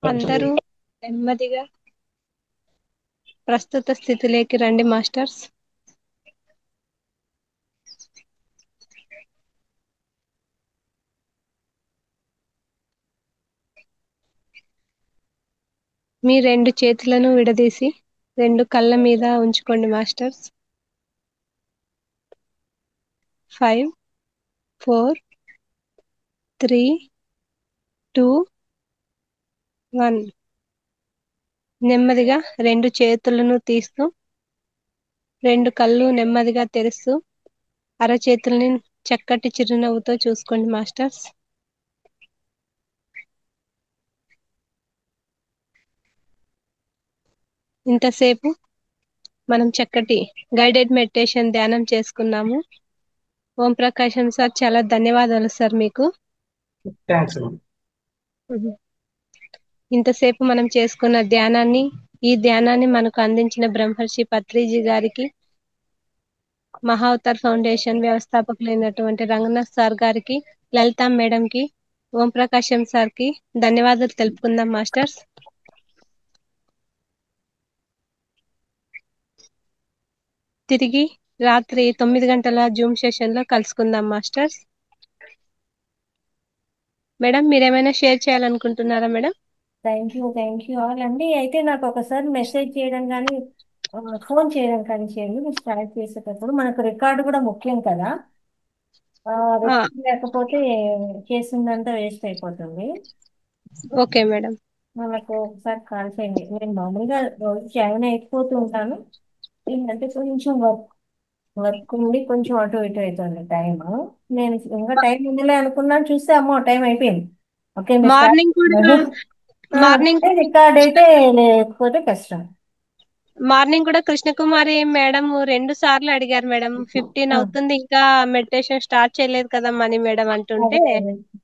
Speaker 2: అందరూ నెమ్మదిగా ప్రస్తుత స్థితిలోకి రండి మాస్టర్స్. మీ రెండు చేతులను విడదీసి రెండు కళ్ళ మీద ఉంచుకోండి మాస్టర్స్. 5, 4, 3, 2, 1. నెమ్మదిగా రెండు చేతులను తీస్తూ రెండు కళ్ళు నెమ్మదిగా తెరుస్తూ అరచేతుల్ని చక్కటి చిరునవ్వుతో చూసుకోండి మాస్టర్స్. ఇంతసేపు మనం చక్కటి గైడెడ్ మెడిటేషన్ ధ్యానం చేసుకున్నాము. ఓం ప్రకాశం సార్, చాలా ధన్యవాదాలు సార్ మీకు.
Speaker 1: థ్యాంక్స్.
Speaker 2: ఇంతసేపు మనం చేసుకున్న ఈ ధ్యానాన్ని మనకు అందించిన బ్రహ్మర్షి పత్రిజీ గారికి, మహావతార్ ఫౌండేషన్ వ్యవస్థాపకులైనటువంటి రంగనాథ్ సార్ గారికి, లలిత మేడం కి, ఓం ప్రకాశం సార్ కి ధన్యవాదాలు తెలుపుకుందాం మాస్టర్స్. తిరిగి రాత్రి 9 గంటల జూమ్ సెషన్ లో కలుసుకుందాం మాస్టర్స్. మేడం, మీరేమైనా షేర్ చేయాలనుకుంటున్నారా మేడం?
Speaker 3: థ్యాంక్ యూ ఆల్ అండి. అయితే నాకు ఒకసారి మెసేజ్ చేయడం కానీ ఫోన్ చేయడం కానీ చేయండి. మీరు స్టార్ట్ చేసేటప్పుడు మనకు రికార్డు కూడా ముఖ్యం కదా. రికార్డు లేకపోతే చేసిందంతా వేస్ట్ అయిపోతుంది.
Speaker 2: Okay madam.
Speaker 3: మనకు ఒకసారి కాల్ చేయండి. నేను మామూలుగా రోజు జాయిన్ అయిపోతూ ఉంటాను. ఏంటంటే కొంచెం వర్క్ ఉండి కొంచెం అటు ఇటు అవుతుంది టైం. నేను ఇంకా టైం ఉందిలే అనుకున్నాను, చూస్తే అమ్మో టైం అయిపోయింది. ఓకే,
Speaker 2: మార్నింగ్
Speaker 3: రికార్డ్ అయితే లేకపోతే కష్టం.
Speaker 2: మార్నింగ్ కూడా కృష్ణకుమారి మేడం 2 సార్లు అడిగారు మేడం, 15 అవుతుంది ఇంకా మెడిటేషన్ స్టార్ట్ చేయలేదు కదా మణి మేడం అంటుంటే.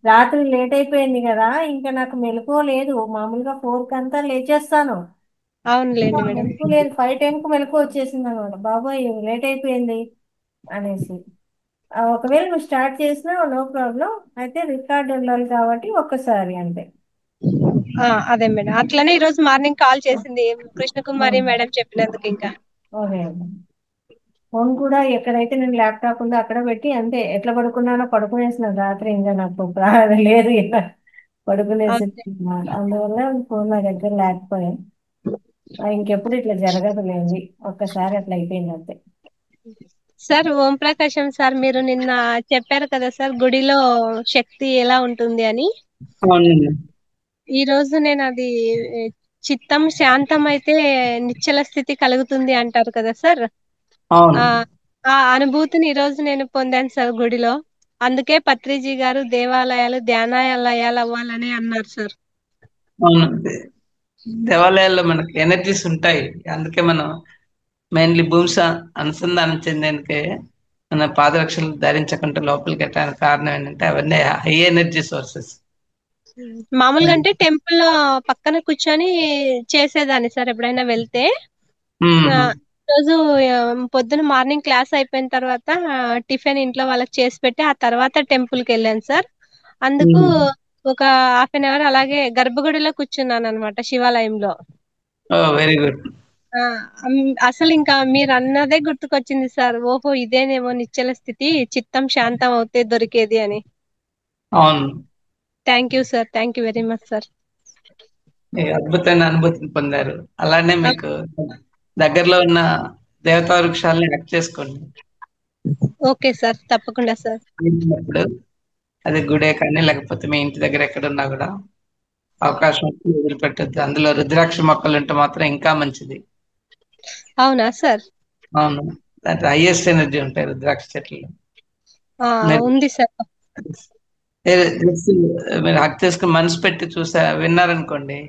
Speaker 3: రాత్రి లేట్ అయిపోయింది కదా, ఇంకా నాకు మెలకువ లేదు. మామూలుగా 4 కంతా లేచేస్తాను.
Speaker 2: అవునులేండి మేడం.
Speaker 3: మెలకు లేదు, 5 కు మెలకు వచ్చేసింది అనమాట. బాబాయ్ లేట్ అయిపోయింది అనేసి. ఒకవేళ నువ్వు స్టార్ట్ చేసినా నో ప్రాబ్లం, అయితే రికార్డ్ ఉండాలి కాబట్టి ఒక్కసారి అంతే.
Speaker 2: అదే మేడం, అట్లనే ఈ రోజు మార్నింగ్ కాల్ చేసింది కృష్ణకుమారి మేడం చెప్పినందుకు. ఇంకా
Speaker 3: ఓకే, ఫోన్ కూడా ఎక్కడైతే నేను ల్యాప్టాప్ ఉందో అక్కడ పెట్టి అంతే, ఎట్లా పడుకున్నానో పడుకునేసినాను రాత్రి. ఇంకా నాకు లేదు ఇలా పడుకునేసి, అందువల్ల ఫోన్ నా దగ్గర లేకపోయాను. ఇంకెప్పుడు ఇట్లా జరగదులేండి, ఒక్కసారి అట్లా అయిపోయింది అంతే.
Speaker 2: సార్, ఓం ప్రకాశం సార్, మీరు నిన్న చెప్పారు కదా సార్ గుడిలో శక్తి ఎలా ఉంటుంది అని. ఈ రోజు నేను అది చిత్తం శాంతం అయితే నిశ్చల స్థితి కలుగుతుంది అంటారు కదా సార్. ఆ అనుభూతిని ఈ రోజు నేను పొందాను సార్ గుడిలో. అందుకే పత్రిజీ గారు దేవాలయాలు ధ్యానాలయాలు అవ్వాలని అన్నారు సార్.
Speaker 1: అవునండి, దేవాలయాల్లో మనకి ఎనర్జీస్ ఉంటాయి. అందుకే మనం మెయిన్లీ భూమి అనుసంధానం చెందేందుకే మన పాదరక్షలు ధరించకుండా లోపలికి వెళ్ళడానికి కారణం ఏంటంటే అవన్నీ హై ఎనర్జీ సోర్సెస్.
Speaker 2: మామూలుగా అంటే టెంపుల్ లో పక్కన కూర్చొని చేసేదాన్ని సార్ ఎప్పుడైనా వెళ్తే. రోజు పొద్దున మార్నింగ్ క్లాస్ అయిపోయిన తర్వాత టిఫిన్ ఇంట్లో వాళ్ళకి చేసి పెట్టి ఆ తర్వాత టెంపుల్ కి వెళ్ళాను సార్. అందుకు ఒక హాఫ్ అన్ అవర్ అలాగే గర్భగుడిలో కూర్చున్నాను అనమాట, శివాలయంలో.
Speaker 1: Very good.
Speaker 2: అసలు ఇంకా మీరు అన్నదే గుర్తుకొచ్చింది సార్. ఓహో, ఇదేనేమో నిశ్చల స్థితి, చిత్తం శాంతం అవుతే దొరికేది అని.
Speaker 1: అవును,
Speaker 2: thank you sir, thank you very much sir.
Speaker 1: అద్భుతమైన అనుభూతిని పొందారు. అలానే మీకు దగ్గరలో ఉన్న దేవతా వృక్షాలని యాక్ట్ చేసుకోండి.
Speaker 2: ఓకే సార్, తప్పకుండా సార్.
Speaker 1: అది గుడే కానీ లేకపోతే మీ ఇంటి దగ్గర ఎక్కడున్నా కూడా అవకాశం వదిలిపెట్టద్దు. అందులో రుద్రాక్ష మొక్కలు ఉంటే మాత్రం ఇంకా మంచిది.
Speaker 2: అవునా సార్?
Speaker 1: అవును, దాంట్లో హైయెస్ట్ ఎనర్జీ ఉంటాయి రుద్రాక్ష చెట్లు.
Speaker 2: ఉంది సార్.
Speaker 1: మీరు హక్ చేసుకుని మనసు పెట్టి విన్నారనుకోండి,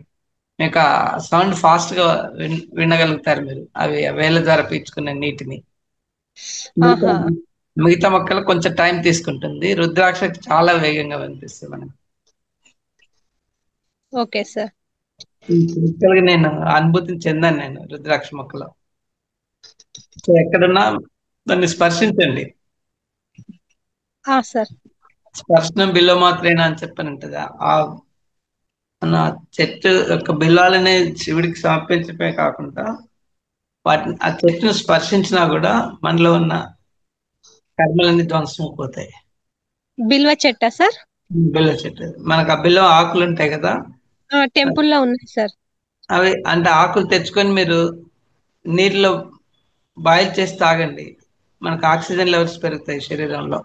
Speaker 1: మీకు ఆ సౌండ్ ఫాస్ట్ గా వినగలుగుతారు మీరు. అవి వేళ్ళ ద్వారా పీల్చుకునే నీటిని. మిగతా మొక్కలు కొంచెం టైం తీసుకుంటుంది, రుద్రాక్ష చాలా వేగంగా వినిపిస్తుంది మనకి.
Speaker 2: Okay sir.
Speaker 1: నేను అనుభూతిని చెందాను నేను రుద్రాక్ష మొక్కలో. ఎక్కడున్నా దాన్ని స్పర్శించండి.
Speaker 2: సార్,
Speaker 1: స్పర్శనం బిలో మాత్రేనా అని చెప్పని ఉంటది. మన చెట్టు యొక్క బిల్వాలనే శివుడికి సమర్పించడమే కాకుండా వాటిని ఆ చెట్టును స్పర్శించినా కూడా మనలో ఉన్న కర్మలన్నీ ధ్వంసం అయిపోతాయి.
Speaker 2: బిల్వ చెట్టా సార్?
Speaker 1: బిల్వ చెట్టు మనకు ఆ బిల్వ ఆకులు ఉంటాయి కదా,
Speaker 2: టెంపుల్లో ఉన్నాయి సార్.
Speaker 1: అవి అంటే ఆకులు తెచ్చుకొని మీరు నీటిలో బాయిల్ చేసి తాగండి, మనకు ఆక్సిజన్ లెవెల్స్ పెరుగుతాయి శరీరంలో.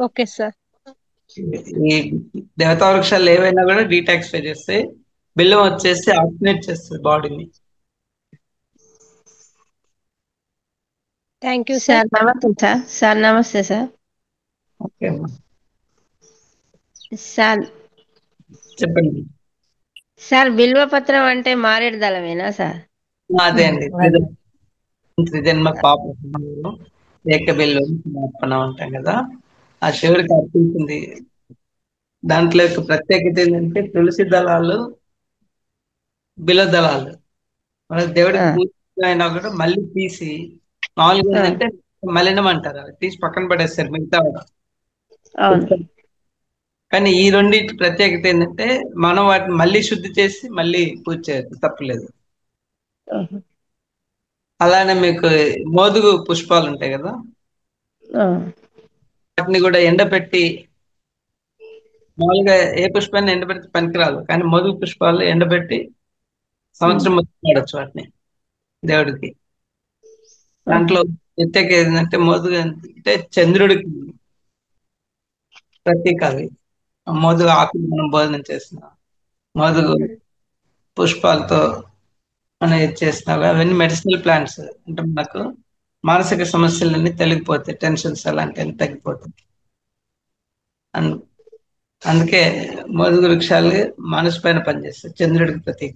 Speaker 2: Okay sir.
Speaker 1: ఈ దేవతా వృక్షాలు ఏవైనా కూడా డీటాక్సిఫై చేస్తాయి. బెల్లం వచ్చేసి ఆక్సినేట్ చేస్తుంది బాడీని.
Speaker 2: Thank you sir.
Speaker 4: సార్ నమస్తే సార్. సార్ నమస్తే సార్.
Speaker 1: ఓకే అమ్మా,
Speaker 4: సార్
Speaker 1: చెప్పండి.
Speaker 4: సార్ బిల్వపత్రం అంటే మారేడు దళమేనా సార్?
Speaker 1: అదే అండి, త్రిజన్మ పాప ఏక బెల్లం సమర్పణ ఉంటాం కదా, ఆ శివుడికి అర్పించింది. దాంట్లో యొక్క ప్రత్యేకత ఏంటంటే తులసి దళాలు, బిల్వ దళాలు మన దేవుడికి పూజ అయినా కూడా మళ్ళీ తీసి, మామూలుగా ఏంటంటే మలినం అంటారు, అవి తీసి పక్కన పడేస్తారు మిగతా.
Speaker 4: అవును.
Speaker 1: కానీ ఈ రెండింటి ప్రత్యేకత ఏంటంటే మనం వాటిని మళ్ళీ శుద్ధి చేసి మళ్ళీ పూజ చేయొచ్చు, తప్పలేదు. అలానే మీకు మోదుగు పుష్పాలు ఉంటాయి కదా, వాటిని కూడా ఎండబెట్టి, మామూలుగా ఏ పుష్పాన్ని ఎండబెట్టి పనికిరాదు, కానీ మోదుగు పుష్పాలు ఎండబెట్టి సంవత్సరం మొత్తం వాడచ్చు వాటిని దేవుడికి. దాంట్లో ప్రత్యేక ఏంటంటే మోదుగు అంటే చంద్రుడికి ప్రతీక అవి. మోదుగు ఆకులు మనం భోజనం చేసిన మోదుగు పుష్పాలతో మనం ఇది చేసినా అవన్నీ మెడిసినల్ ప్లాంట్స్. అంటే మనకు మానసిక సమస్యలన్నీ తొలగిపోతాయి, టెన్షన్స్ అలాంటివన్నీ తగ్గిపోతాయి. అందుకే మోదుగు వృక్షాలు మనసు పైన పనిచేస్తాయి, చంద్రుడికి ప్రతీక.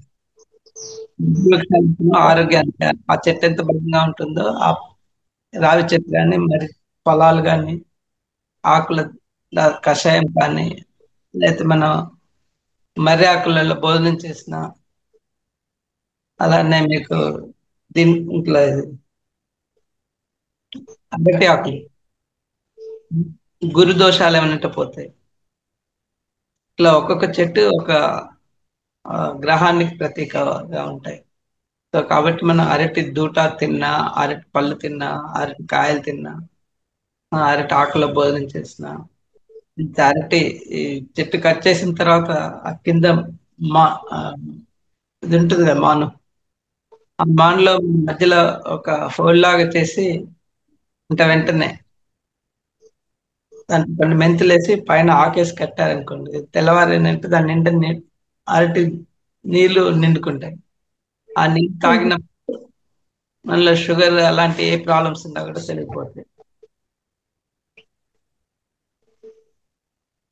Speaker 1: వృక్షాలు ఆరోగ్యానికి, ఆ చెట్టు ఎంత బలంగా ఉంటుందో ఆ రావి చెట్టు కానీ, మరి ఫలాలు కానీ, ఆకుల కషాయం కానీ, లేకపోతే మనం మర్రి ఆకులలో భోజనం చేసిన, అలానే మీకు దీంట్లో అరటి ఆకులు గురు దోషాలు ఏమైనా పోతాయి. ఇట్లా ఒక్కొక్క చెట్టు ఒక గ్రహానికి ప్రతీకగా ఉంటాయి. సో కాబట్టి మనం అరటి దూట తిన్నా, అరటి పళ్ళు తిన్నా, అరటి కాయలు తిన్నా, అరటి ఆకులో భోజనం చేసిన, అరటి ఈ చెట్టు కట్ చేసిన తర్వాత ఆ కింద మా ఇది ఉంటుంది కదా మాను, ఆ మాన్లో మధ్యలో ఒక హోల్ లాగా చేసి ఇంత వెంటనే దాంట్లో కొన్ని మెంతులు వేసి పైన ఆకేసి కట్టారనుకోండి, తెల్లవారినంటే దాని నిండా అరటి నీళ్లు నిండుకుంటాయి. ఆ నీళ్ళు తాగినప్పుడు మనలో షుగర్ అలాంటి ఏ ప్రాబ్లమ్స్ ఉన్నా కూడా తెలియపోతాయి.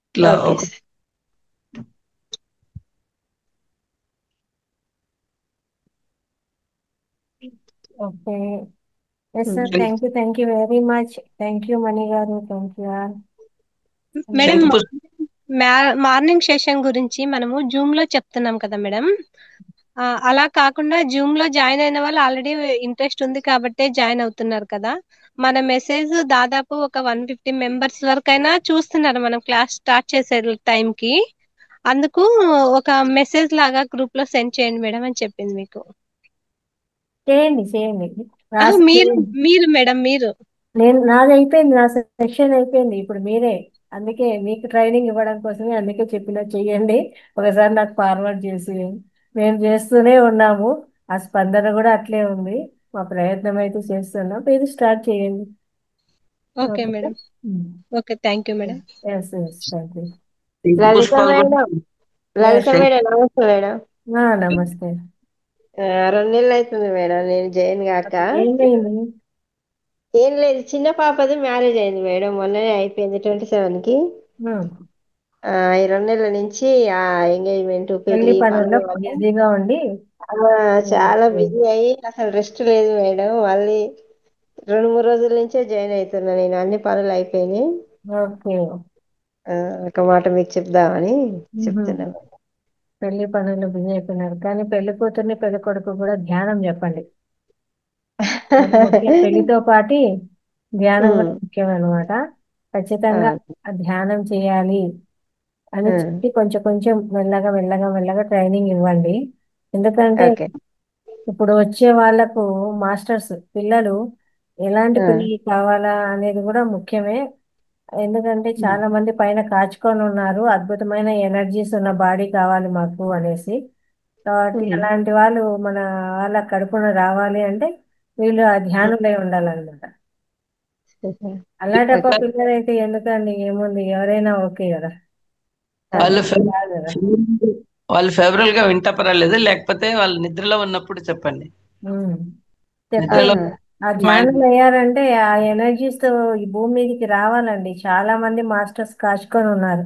Speaker 1: ఇట్లా
Speaker 3: okay. Yes sir, thank you very much. Thank you Mani గారు, thank you.
Speaker 2: Madam, morning session గురించి మనము జూమ్ లో చెప్తున్నాం కదా మేడం, అలా కాకుండా జూమ్ లో జాయిన్ అయిన వాళ్ళు ఆల్రెడీ ఇంట్రెస్ట్ ఉంది కాబట్టి జాయిన్ అవుతున్నారు కదా. మన మెసేజ్ దాదాపు ఒక 150 మెంబర్స్ వరకైనా చూస్తున్నారు మనం క్లాస్ స్టార్ట్ చేసే టైంకి. అందుకు ఒక మెసేజ్ లాగా గ్రూప్ లో సెండ్ చేయండి మేడం అని చెప్పింది మీకు.
Speaker 3: చేయండి చేయండి.
Speaker 2: మీరు మేడం, మీరు
Speaker 3: నాది అయిపోయింది, నా సెక్షన్ అయిపోయింది. ఇప్పుడు మీరే, అందుకే మీకు ట్రైనింగ్ ఇవ్వడం కోసమే అందుకే చెప్పిన చెయ్యండి. ఒకసారి నాకు ఫార్వర్డ్ చేసి, మేము చేస్తూనే ఉన్నాము, ఆ స్పందన కూడా అట్లే ఉంది. మా ప్రయత్నం అయితే చేస్తున్నాం, ఇది స్టార్ట్ చేయండి.
Speaker 2: Okay madam. Okay, thank you madam.
Speaker 3: Yes yes, thank you.
Speaker 4: Lalitha madam, Lalitha madam నమస్తే మేడం.
Speaker 3: నమస్తే.
Speaker 4: 2 నెలలు అవుతుంది మేడం నేను జాయిన్ కాక. ఏం లేదు, చిన్న పాపది మ్యారేజ్ అయింది మేడం, మొన్ననే అయిపోయింది 27 కి. ఈ 2 నెలల నుంచి ఆ ఎంగేజ్మెంట్ పెళ్లి పనులు
Speaker 3: బిజీగా ఉండి
Speaker 4: చాలా బిజీ అయ్యి అసలు రెస్ట్ లేదు మేడం. మళ్ళీ 2-3 రోజుల నుంచే జాయిన్ అవుతున్నా నేను, అన్ని పనులు అయిపోయినాయి. ఒక మాట మీకు చెప్దామని చెప్తున్నా.
Speaker 3: పెళ్లి పనులు బిజీ అయిపోయినారు, కానీ పెళ్లి కూతుర్ని పెళ్లి కొడుకు కూడా ధ్యానం చెప్పండి. పెళ్లితో పాటు ధ్యానం కూడా ముఖ్యం అనమాట. ఖచ్చితంగా ధ్యానం చేయాలి. అని చెప్పి కొంచెం కొంచెం మెల్లగా మెల్లగా మెల్లగా ట్రైనింగ్ ఇవ్వండి. ఎందుకంటే
Speaker 4: ఓకే
Speaker 3: ఇప్పుడు వచ్చే వాళ్ళకు మాస్టర్స్ పిల్లలు ఎలాంటి పిల్లలు కావాలా అనేది కూడా ముఖ్యమే. ఎందుకంటే చాలా మంది పైన కాచుకొని ఉన్నారు, అద్భుతమైన ఎనర్జీస్ ఉన్న బాడీ కావాలి మాకు అనేసి. కాబట్టి అలాంటి వాళ్ళు మన వాళ్ళ కడుపున రావాలి అంటే వీళ్ళు ఆ ధ్యానులై ఉండాలన్నమాట. అలాంటప్ప పిల్లలైతే ఎందుకండి, ఏముంది, ఎవరైనా ఓకే కదా.
Speaker 1: వాళ్ళు
Speaker 3: కాదు కదా.
Speaker 1: వాళ్ళు ఫేవరల్ గా వింటా పర్వాలేదు, లేకపోతే వాళ్ళు నిద్రలో ఉన్నప్పుడు చెప్పండి.
Speaker 3: చెప్పండి.
Speaker 1: నిద్రలో
Speaker 3: ఆ ధ్యానం అయ్యారంటే ఆ ఎనర్జీస్ తో ఈ భూమి మీదకి రావాలండి. చాలా మంది మాస్టర్స్ కాచుకొని ఉన్నారు.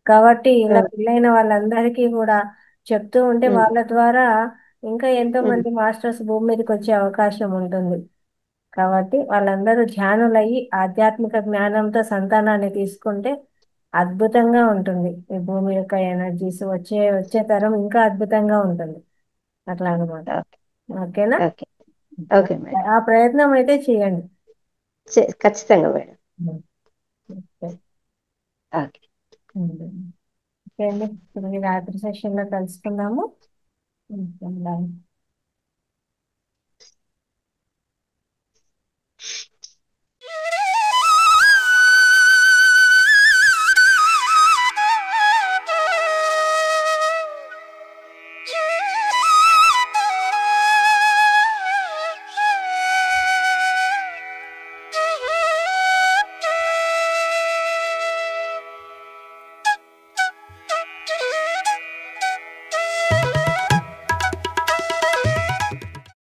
Speaker 3: కాబట్టి ఇలా పెళ్ళైన వాళ్ళందరికీ కూడా చెప్తూ ఉంటే వాళ్ళ ద్వారా ఇంకా ఎంతో మంది మాస్టర్స్ భూమి మీదకి వచ్చే అవకాశం ఉంటుంది. కాబట్టి వాళ్ళందరూ ధ్యానులయ్యి ఆధ్యాత్మిక జ్ఞానంతో సంతానాన్ని తీసుకుంటే అద్భుతంగా ఉంటుంది. ఈ భూమి యొక్క ఎనర్జీస్ వచ్చే వచ్చే తరం ఇంకా అద్భుతంగా ఉంటుంది. అట్లా అనమాట. ఓకేనా?
Speaker 4: ఓకే ఓకే మేడం,
Speaker 3: ఆ ప్రయత్నం అయితే చేయండి.
Speaker 4: ఖచ్చితంగా మేడం.
Speaker 3: ఓకే.
Speaker 4: ఓకే
Speaker 3: ఓకే అండి, ఇప్పుడు ఈ రాత్రి సెషన్లో కలుసుకుందాము. బాయ్.